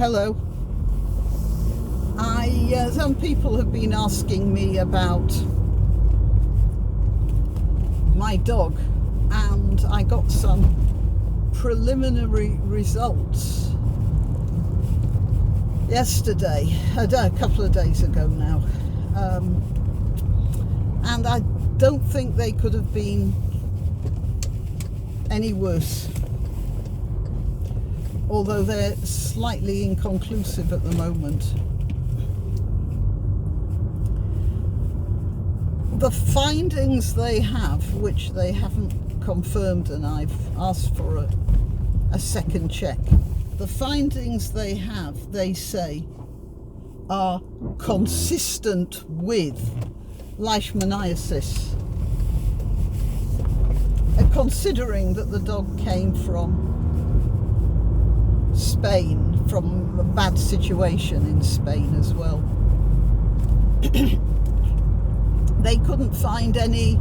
Hello. Some people have been asking me about my dog, and I got some preliminary results yesterday, a couple of days ago now, and I don't think they could have been any worse, although they're slightly inconclusive at the moment. The findings they have, which they haven't confirmed, and I've asked for a second check, the findings they have, they say, are consistent with leishmaniasis. Considering that the dog came from Spain, from a bad situation in Spain as well. They couldn't find any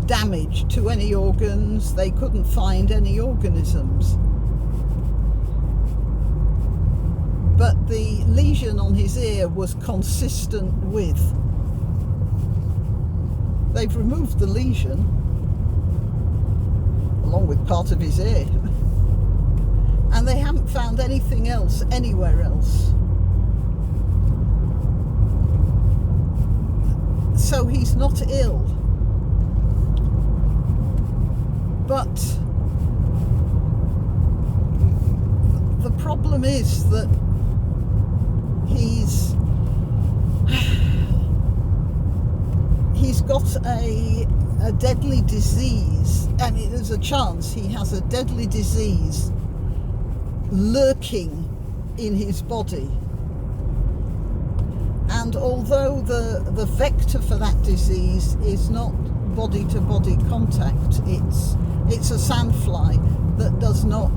damage to any organs, they couldn't find any organisms. But the lesion on his ear was consistent with. They've removed the lesion, along with part of his ear, and they haven't found anything else anywhere else. So he's not ill, but the problem is that he's got a deadly disease, and there's a chance he has a deadly disease lurking in his body. And although the vector for that disease is not body-to-body contact, it's a sandfly that does not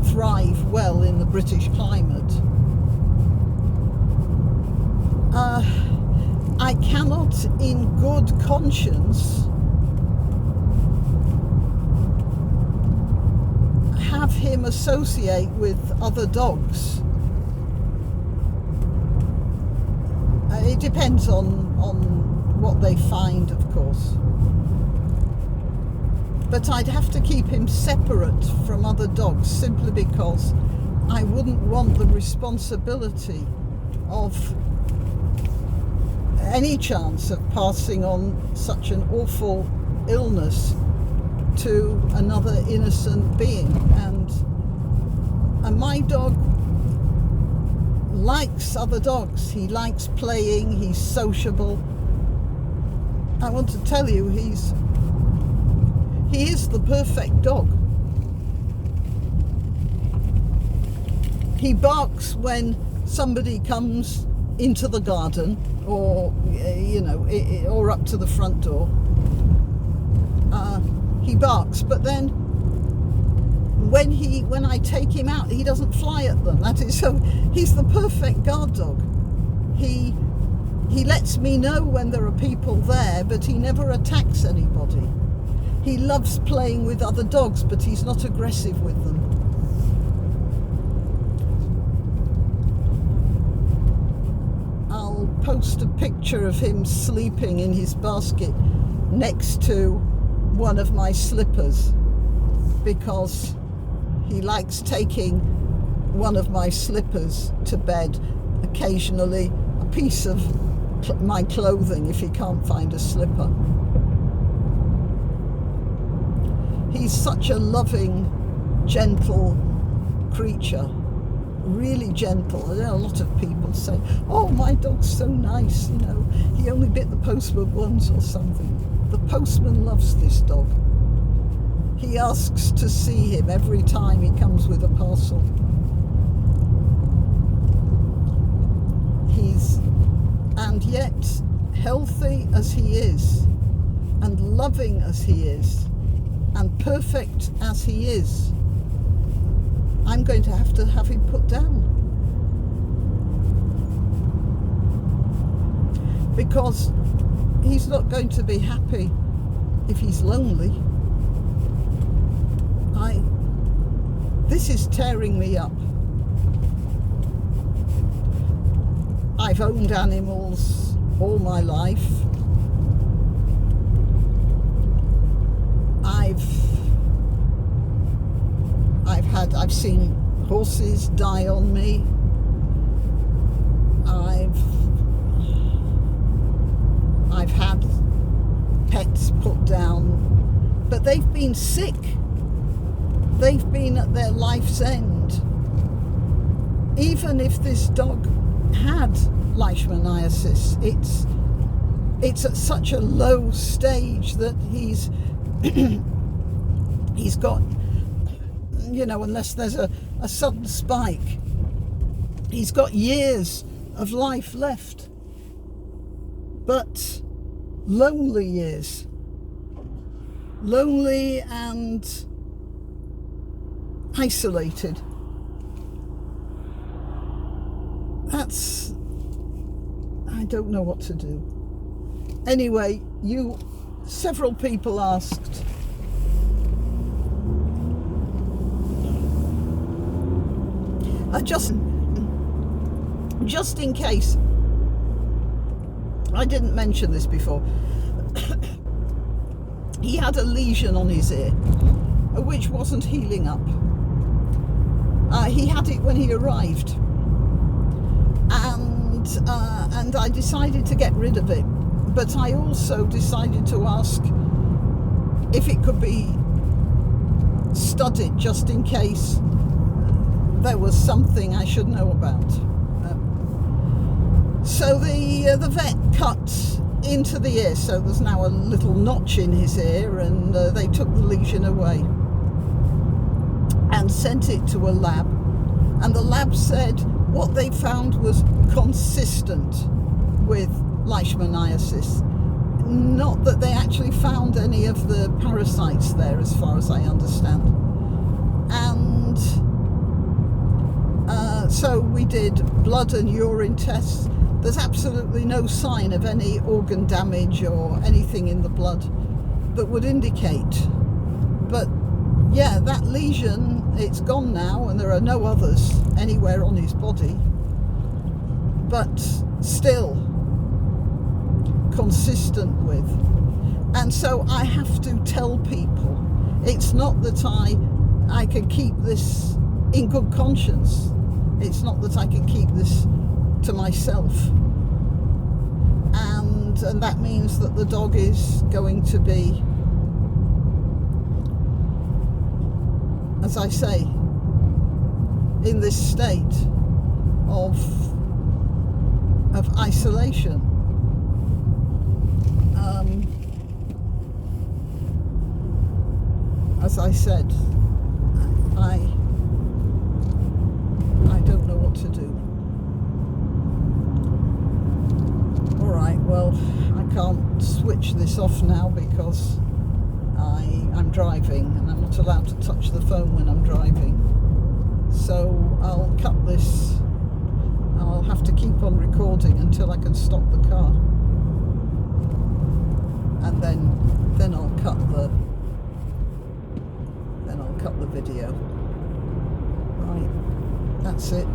thrive well in the British climate. I cannot, in good conscience, have him associate with other dogs. It depends on what they find, of course. But I'd have to keep him separate from other dogs, simply because I wouldn't want the responsibility of any chance of passing on such an awful illness to another innocent being. And my dog likes other dogs. He likes playing, he's sociable. I want to tell you, he is the perfect dog. He barks when somebody comes into the garden, or or up to the front door. He barks, but then when I take him out, he doesn't fly at them. That is, so he's the perfect guard dog. He lets me know when there are people there, but he never attacks anybody. He loves playing with other dogs, but he's not aggressive with them. I'll post a picture of him sleeping in his basket next to one of my slippers, because he likes taking one of my slippers to bed, occasionally a piece of my clothing if he can't find a slipper. He's such a loving, gentle creature, really gentle. I know a lot of people say, oh, my dog's so nice, he only bit the postman once or something. The postman loves this dog. He asks to see him every time he comes with a parcel. And yet, healthy as he is, and loving as he is, and perfect as he is, I'm going to have him put down. Because he's not going to be happy if he's lonely. This is tearing me up. I've owned animals all my life. I've seen horses die on me. I've had pets put down, but they've been sick. They've been at their life's end. Even if this dog had leishmaniasis, it's at such a low stage that he's got, unless there's a sudden spike, he's got years of life left. But lonely years. Lonely and isolated. I don't know what to do. Anyway, several people asked, just in case, I didn't mention this before, he had a lesion on his ear, which wasn't healing up. He had it when he arrived, and I decided to get rid of it, but I also decided to ask if it could be studied, just in case there was something I should know about. So the vet cut into the ear, so there's now a little notch in his ear, and they took the lesion away and sent it to a lab, and the lab said what they found was consistent with leishmaniasis. Not that they actually found any of the parasites there, as far as I understand. And so we did blood and urine tests. There's absolutely no sign of any organ damage or anything in the blood that would indicate. But yeah, that lesion, it's gone now, and there are no others anywhere on his body. But still consistent with. And so I have to tell people, it's not that I can keep this in good conscience. It's not that I can keep this to myself. And that means that the dog is going to be, as I say, in this state of isolation. As I said, I don't know what to do. All right, well, I can't switch this off now because I'm driving, and I'm not allowed to touch the phone when I'm driving. So I'll cut this. I'll have to keep on recording until I can stop the car, and then I'll cut the video. Right, that's it.